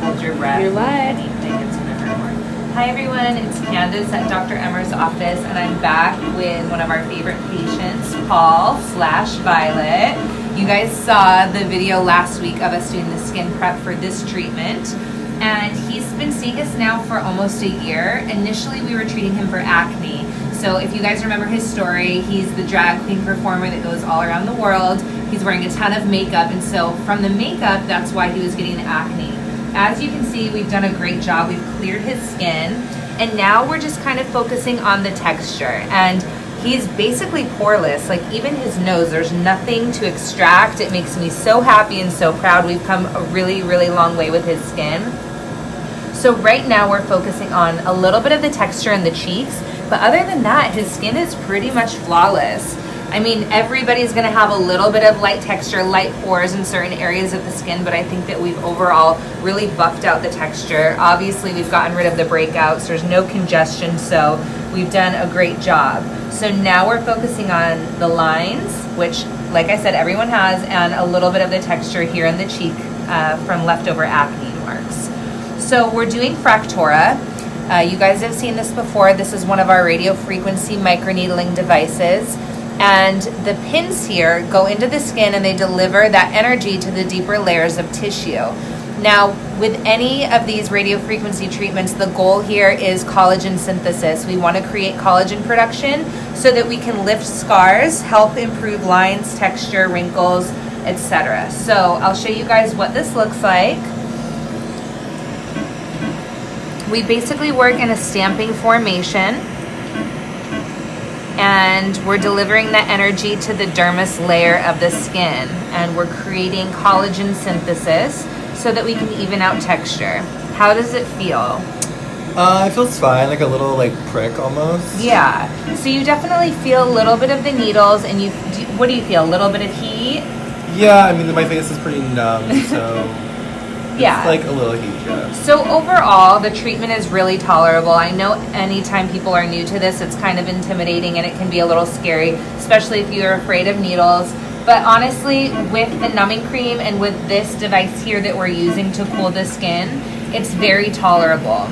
hold your breath. You're live. Anything, it's gonna hurt more. Hi everyone, it's Candace at Dr. Emer's office, and I'm back with one of our favorite patients, Paul/Violet. You guys saw the video last week of us doing the skin prep for this treatment, and he's been seeing us now for almost a year. Initially, we were treating him for acne. So if you guys remember his story, he's the drag queen performer that goes all around the world. He's wearing a ton of makeup, and so from the makeup, that's why he was getting the acne. As you can see, we've done a great job. We've cleared his skin, and now we're just kind of focusing on the texture. And he's basically poreless. Like, even his nose, there's nothing to extract. It makes me so happy and so proud. We've come a really, really long way with his skin. So right now we're focusing on a little bit of the texture in the cheeks, but other than that, his skin is pretty much flawless. I mean, everybody's gonna have a little bit of light texture, light pores in certain areas of the skin, but I think that we've overall really buffed out the texture. Obviously, we've gotten rid of the breakouts. There's no congestion, so we've done a great job. So now we're focusing on the lines, which, like I said, everyone has, and a little bit of the texture here in the cheek from leftover acne marks. So we're doing Fractora. You guys have seen this before. This is one of our radiofrequency microneedling devices. And the pins here go into the skin and they deliver that energy to the deeper layers of tissue. Now, with any of these radiofrequency treatments, the goal here is collagen synthesis. We want to create collagen production so that we can lift scars, help improve lines, texture, wrinkles, etc. So I'll show you guys what this looks like. We basically work in a stamping formation, and we're delivering that energy to the dermis layer of the skin, and we're creating collagen synthesis so that we can even out texture. How does it feel? It feels fine, like a little prick almost. Yeah, so you definitely feel a little bit of the needles, and what do you feel? A little bit of heat? Yeah, I mean my face is pretty numb, so yeah, it's like a little heat, yeah. So overall, the treatment is really tolerable. I know anytime people are new to this, it's kind of intimidating and it can be a little scary, especially if you're afraid of needles. But honestly, with the numbing cream and with this device here that we're using to cool the skin, it's very tolerable.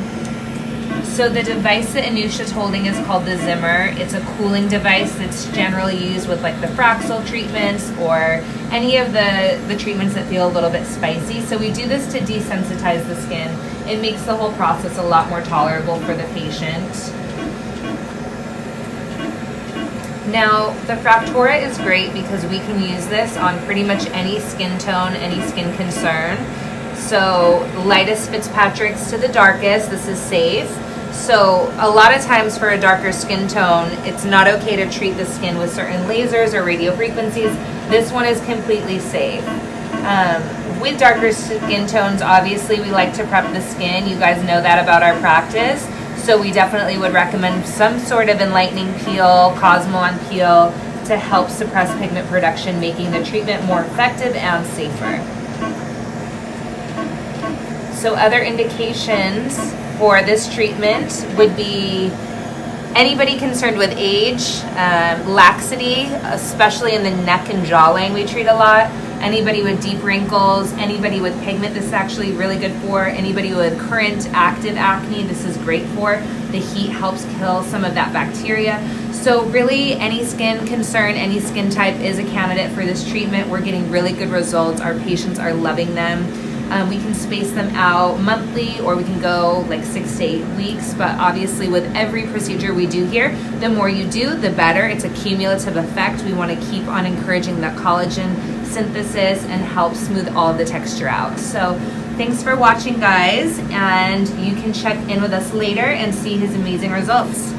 So the device that Anusha's holding is called the Zimmer. It's a cooling device that's generally used with like the Fractional treatments or any of the treatments that feel a little bit spicy. So we do this to desensitize the skin. It makes the whole process a lot more tolerable for the patient. Now, the Fractora is great because we can use this on pretty much any skin tone, any skin concern. So lightest Fitzpatrick's to the darkest, this is safe. So a lot of times for a darker skin tone, it's not okay to treat the skin with certain lasers or radiofrequencies. This one is completely safe. With darker skin tones, obviously we like to prep the skin. You guys know that about our practice. So we definitely would recommend some sort of enlightening peel, Cosmo peel, to help suppress pigment production, making the treatment more effective and safer. So other indications for this treatment would be anybody concerned with age, laxity, especially in the neck and jawline we treat a lot. Anybody with deep wrinkles, anybody with pigment, this is actually really good for. Anybody with current active acne, this is great for. The heat helps kill some of that bacteria. So really any skin concern, any skin type is a candidate for this treatment. We're getting really good results. Our patients are loving them. We can space them out monthly, or we can go like 6 to 8 weeks, but obviously with every procedure we do here, the more you do, the better. It's a cumulative effect. We want to keep on encouraging that collagen synthesis and help smooth all of the texture out. So thanks for watching, guys, and you can check in with us later and see his amazing results.